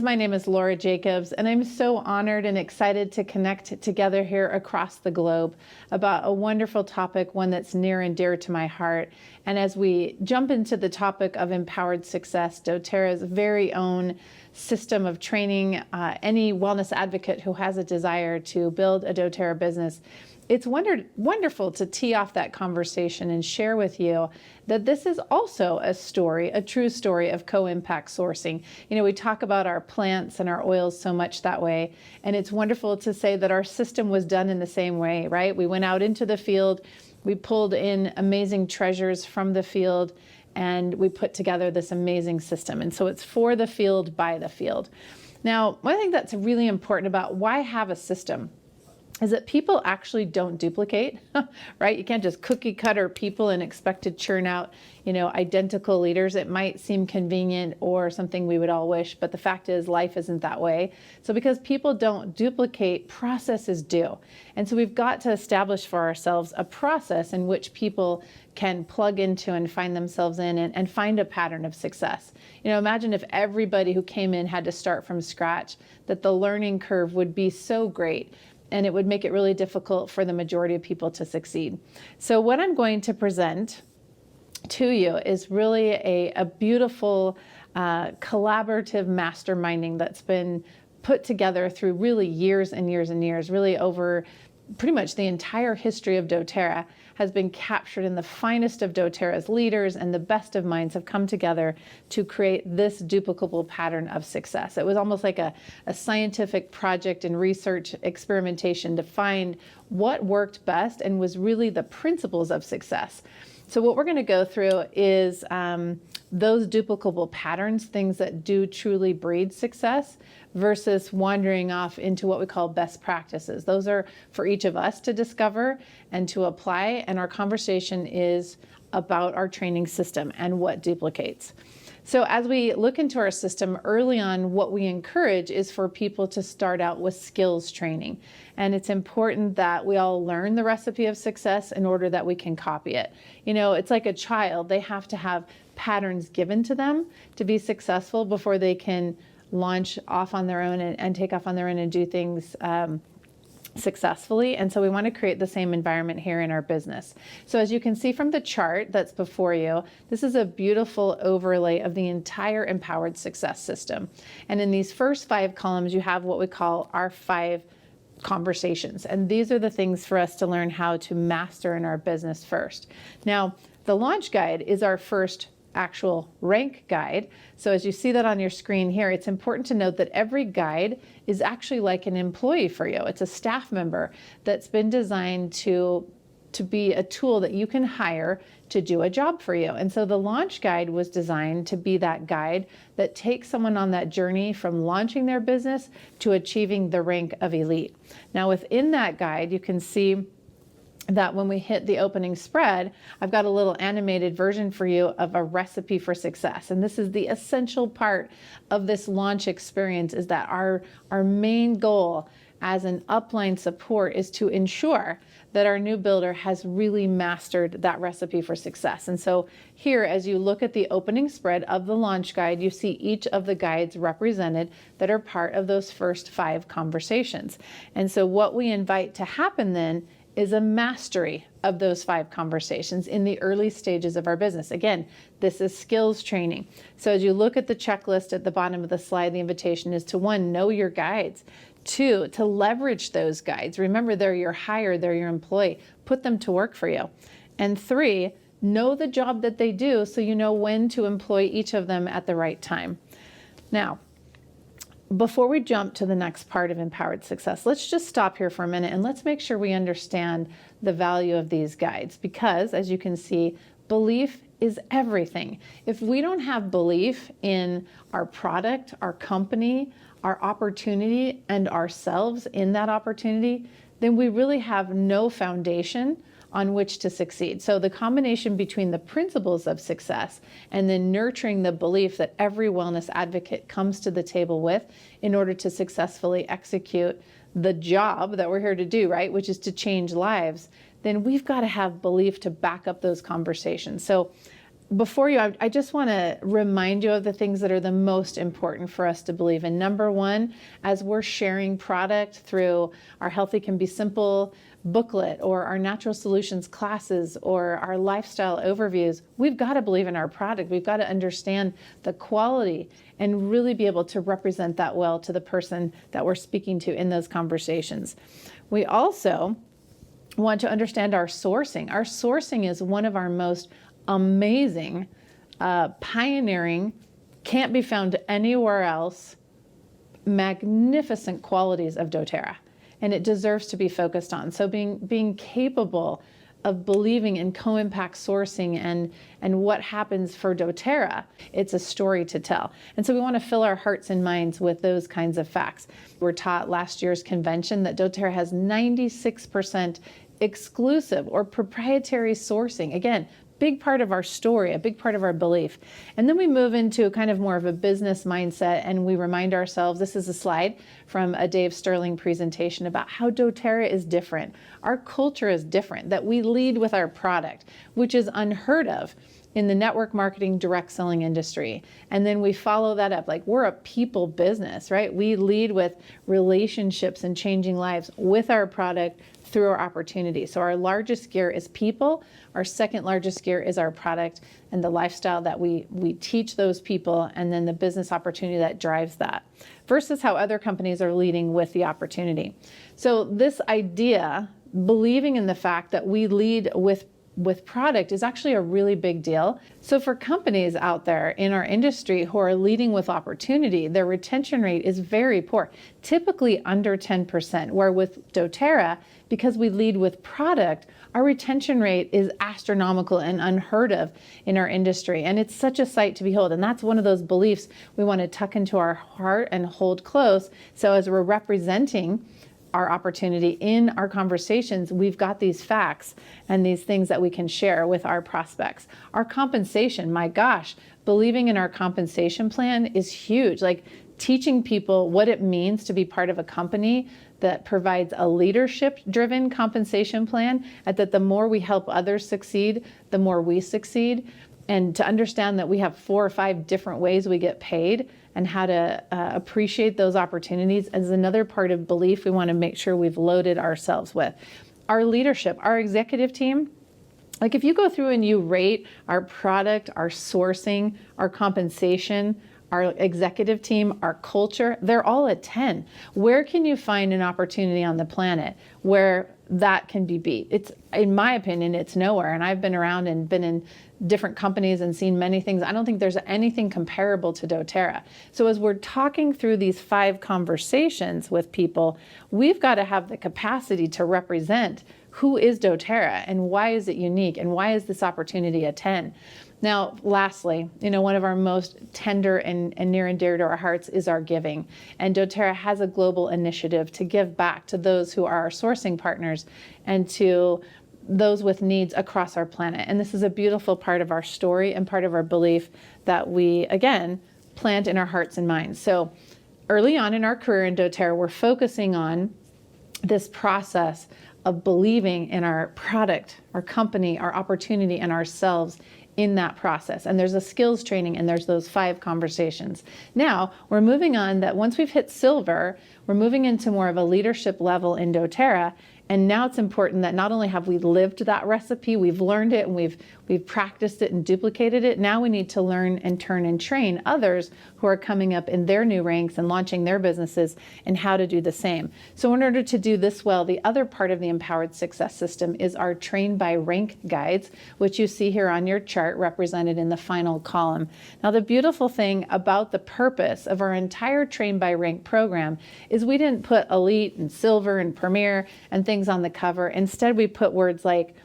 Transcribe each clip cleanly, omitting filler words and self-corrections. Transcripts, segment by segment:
my name is Laura Jacobs, and I'm so honored and excited to connect together here across the globe about a wonderful topic, one that's near and dear to my heart. And as we jump into the topic of empowered success, doTERRA's very own system of training, any wellness advocate who has a desire to build a doTERRA business, it's wonderful to tee off that conversation and share with you that this is also a story, a true story of co-impact sourcing. You know, we talk about our plants and our oils so much that way, and it's wonderful to say that our system was done in the same way, right? We went out into the field, we pulled in amazing treasures from the field, and we put together this amazing system. And so it's for the field, by the field. Now, one thing that's really important about why have a system is that people actually don't duplicate, right? You can't just cookie cutter people and expect to churn out, identical leaders. It might seem convenient or something we would all wish, but the fact is life isn't that way. So because people don't duplicate, processes do. And so we've got to establish for ourselves a process in which people can plug into and find themselves in and find a pattern of success. Imagine if everybody who came in had to start from scratch, that the learning curve would be so great, and it would make it really difficult for the majority of people to succeed. So what I'm going to present to you is really a beautiful collaborative masterminding that's been put together through really years and years and years, really over pretty much the entire history of doTERRA has been captured in the finest of doTERRA's leaders, and the best of minds have come together to create this duplicable pattern of success. It was almost like a scientific project and research experimentation to find what worked best and was really the principles of success. So what we're going to go through is those duplicable patterns, things that do truly breed success, versus wandering off into what we call best practices. Those are for each of us to discover and to apply, and our conversation is about our training system and what duplicates. So as we look into our system early on, what we encourage is for people to start out with skills training. And it's important that we all learn the recipe of success in order that we can copy it. It's like a child. They have to have patterns given to them to be successful before they can launch off on their own and take off on their own and do things successfully. And so we want to create the same environment here in our business. So as you can see from the chart that's before you, this is a beautiful overlay of the entire empowered success system. And in these first 5 columns, you have what we call our 5 conversations. And these are the things for us to learn how to master in our business first. Now, the launch guide is our first actual rank guide. So as you see that on your screen here, it's important to note that every guide is actually like an employee for you. It's a staff member that's been designed to be a tool that you can hire to do a job for you. And so the launch guide was designed to be that guide that takes someone on that journey from launching their business to achieving the rank of elite. Now within that guide, you can see that when we hit the opening spread, I've got a little animated version for you of a recipe for success. And this is the essential part of this launch experience, is that our main goal as an upline support is to ensure that our new builder has really mastered that recipe for success. And so here, as you look at the opening spread of the launch guide, you see each of the guides represented that are part of those first 5 conversations. And so what we invite to happen then is a mastery of those 5 conversations in the early stages of our business. Again, this is skills training. So as you look at the checklist at the bottom of the slide, the invitation is to 1, know your guides. 2, to leverage those guides. Remember, they're your hire, they're your employee. Put them to work for you. And 3, know the job that they do so you know when to employ each of them at the right time. Now, before we jump to the next part of empowered success, let's just stop here for a minute and let's make sure we understand the value of these guides, because as you can see, belief is everything. If we don't have belief in our product, our company, our opportunity, and ourselves in that opportunity, then we really have no foundation on which to succeed. So the combination between the principles of success and then nurturing the belief that every wellness advocate comes to the table with in order to successfully execute the job that we're here to do, right, which is to change lives, then we've got to have belief to back up those conversations. So before I just want to remind you of the things that are the most important for us to believe in. Number one, as we're sharing product through our Healthy Can Be Simple booklet or our Natural Solutions classes or our lifestyle overviews, we've got to believe in our product. We've got to understand the quality and really be able to represent that well to the person that we're speaking to in those conversations. We also want to understand our sourcing. Our sourcing is one of our most amazing, pioneering, can't be found anywhere else, magnificent qualities of doTERRA. And it deserves to be focused on. So being capable of believing in co-impact sourcing and what happens for doTERRA, it's a story to tell. And so we want to fill our hearts and minds with those kinds of facts. We're taught last year's convention that doTERRA has 96% exclusive or proprietary sourcing. Again, big part of our story, a big part of our belief. And then we move into kind of more of a business mindset, and we remind ourselves, this is a slide from a Dave Sterling presentation about how doTERRA is different. Our culture is different, that we lead with our product, which is unheard of in the network marketing direct selling industry. And then we follow that up, like we're a people business, right? We lead with relationships and changing lives with our product through our opportunity. So our largest gear is people. Our second largest gear is our product and the lifestyle that we teach those people, and then the business opportunity that drives that, versus how other companies are leading with the opportunity. So this idea, believing in the fact that we lead with product, is actually a really big deal. So for companies out there in our industry who are leading with opportunity, their retention rate is very poor, typically under 10%, where with doTERRA, because we lead with product, our retention rate is astronomical and unheard of in our industry. And it's such a sight to behold. And that's one of those beliefs we want to tuck into our heart and hold close. So as we're representing our opportunity in our conversations, we've got these facts and these things that we can share with our prospects. Our compensation, my gosh, believing in our compensation plan is huge. Like teaching people what it means to be part of a company that provides a leadership-driven compensation plan, and that the more we help others succeed, the more we succeed. And to understand that we have 4 or 5 different ways we get paid and how to appreciate those opportunities is another part of belief we want to make sure we've loaded ourselves with. Our leadership, our executive team, like if you go through and you rate our product, our sourcing, our compensation, our executive team, our culture, they're all at 10. Where can you find an opportunity on the planet where that can be beat? It's, in my opinion, it's nowhere. And I've been around and been in different companies and seen many things. I don't think there's anything comparable to doTERRA. So as we're talking through these 5 conversations with people, we've got to have the capacity to represent who is doTERRA and why is it unique and why is this opportunity a 10? Now, lastly, one of our most tender and near and dear to our hearts is our giving. And doTERRA has a global initiative to give back to those who are our sourcing partners and to those with needs across our planet. And this is a beautiful part of our story and part of our belief that we, again, plant in our hearts and minds. So early on in our career in doTERRA, we're focusing on this process of believing in our product, our company, our opportunity, and ourselves in that process. And there's a skills training and there's those 5 conversations. Now we're moving on, that once we've hit silver, we're moving into more of a leadership level in doTERRA. And now it's important that not only have we lived that recipe, we've learned it and we've practiced it and duplicated it. Now we need to learn and turn and train others who are coming up in their new ranks and launching their businesses and how to do the same. So in order to do this well, the other part of the Empowered Success System is our Train by Rank guides, which you see here on your chart represented in the final column. Now the beautiful thing about the purpose of our entire Train by Rank program is we didn't put elite and silver and premier and things on the cover. Instead, we put words like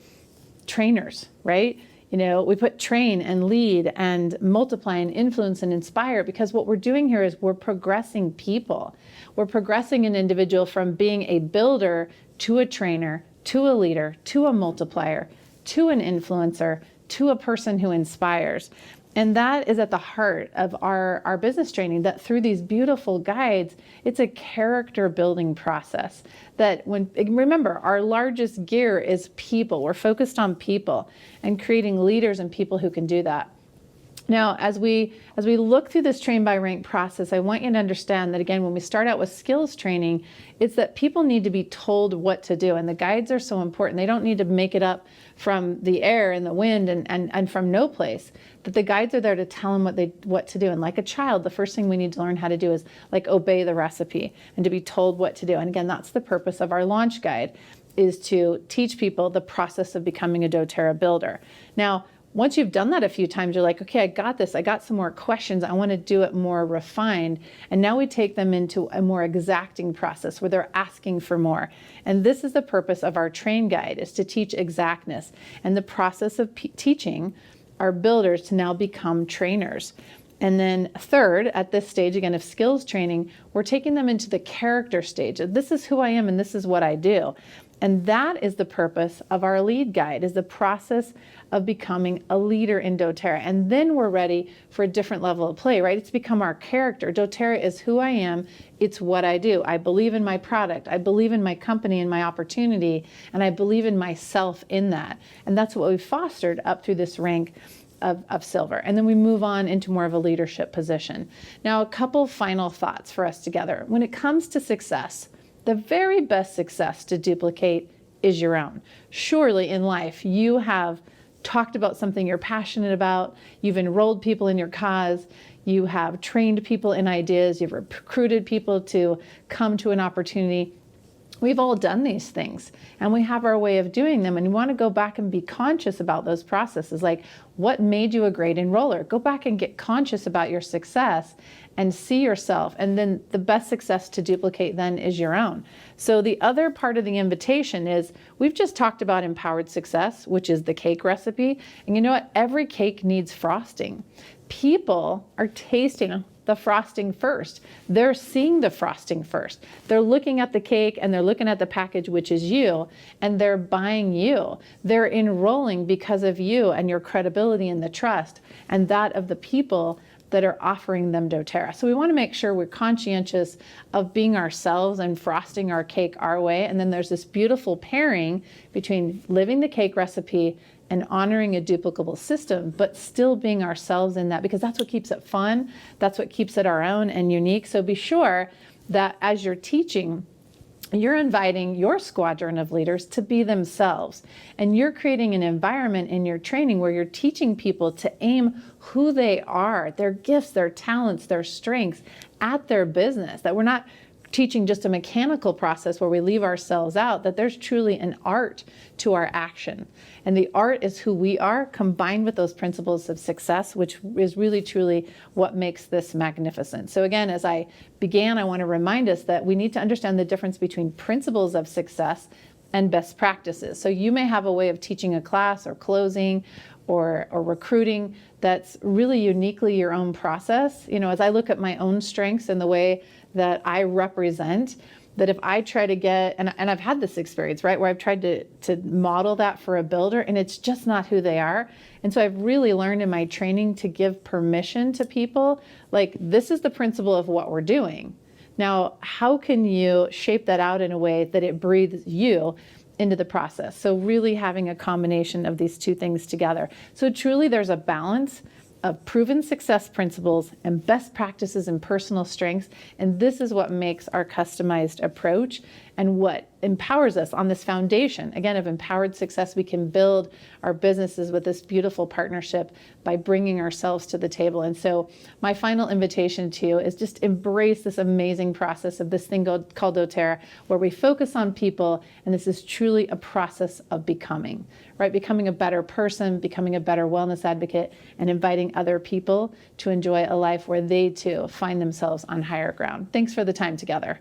trainers, right? We put train and lead and multiply and influence and inspire, because what we're doing here is we're progressing people. We're progressing an individual from being a builder to a trainer, to a leader, to a multiplier, to an influencer, to a person who inspires. And that is at the heart of our business training, that through these beautiful guides, it's a character building process. That remember, our largest gear is people. We're focused on people and creating leaders and people who can do that. Now, as we look through this train by rank process, I want you to understand that, again, when we start out with skills training, it's that people need to be told what to do. And the guides are so important. They don't need to make it up from the air and the wind and from no place. That the guides are there to tell them what to do. And like a child, the first thing we need to learn how to do is like obey the recipe and to be told what to do. And again, that's the purpose of our launch guide, is to teach people the process of becoming a doTERRA builder. Now, once you've done that a few times, you're like, okay, I got this. I got some more questions. I want to do it more refined. And now we take them into a more exacting process where they're asking for more. And this is the purpose of our train guide, is to teach exactness and the process of teaching our builders to now become trainers. And then third, at this stage, again, of skills training, we're taking them into the character stage. This is who I am and this is what I do. And that is the purpose of our lead guide, is the process of becoming a leader in doTERRA. And then we're ready for a different level of play, right? It's become our character. doTERRA is who I am. It's what I do. I believe in my product. I believe in my company and my opportunity. And I believe in myself in that. And that's what we've fostered up through this rank of silver. And then we move on into more of a leadership position. Now, a couple final thoughts for us together. When it comes to success, the very best success to duplicate is your own. Surely in life, you have talked about something you're passionate about, you've enrolled people in your cause, you have trained people in ideas, you've recruited people to come to an opportunity. We've all done these things and we have our way of doing them, and you want to go back and be conscious about those processes. Like, what made you a great enroller? Go back and get conscious about your success and see yourself. And then the best success to duplicate then is your own. So the other part of the invitation is, we've just talked about empowered success, which is the cake recipe. And you know what? Every cake needs frosting. People are tasting the frosting first. They're seeing the frosting first. They're looking at the cake and they're looking at the package, which is you, and they're buying you. They're enrolling because of you and your credibility and the trust and that of the people that are offering them doTERRA. So we want to make sure we're conscientious of being ourselves and frosting our cake our way. And then there's this beautiful pairing between living the cake recipe and honoring a duplicable system, but still being ourselves in that, because that's what keeps it fun. That's what keeps it our own and unique. So be sure that as you're teaching, you're inviting your squadron of leaders to be themselves. And you're creating an environment in your training where you're teaching people to aim who they are, their gifts, their talents, their strengths at their business. That we're not teaching just a mechanical process where we leave ourselves out, that there's truly an art to our action. And the art is who we are, combined with those principles of success, which is really truly what makes this magnificent. So again, as I began, I want to remind us that we need to understand the difference between principles of success and best practices. So you may have a way of teaching a class or closing or recruiting that's really uniquely your own process. You know, as I look at my own strengths and the way that I represent, that if I try to get, and I've had this experience, right, where I've tried to model that for a builder and it's just not who they are. And so I've really learned in my training to give permission to people, like, this is the principle of what we're doing. Now, how can you shape that out in a way that it breathes you into the process? So really having a combination of these two things together. So truly there's a balance of proven success principles and best practices and personal strengths. And this is what makes our customized approach and what empowers us on this foundation, again, of empowered success. We can build our businesses with this beautiful partnership by bringing ourselves to the table. And so my final invitation to you is just embrace this amazing process of this thing called doTERRA, where we focus on people, and this is truly a process of becoming, right? Becoming a better person, becoming a better wellness advocate, and inviting other people to enjoy a life where they too find themselves on higher ground. Thanks for the time together.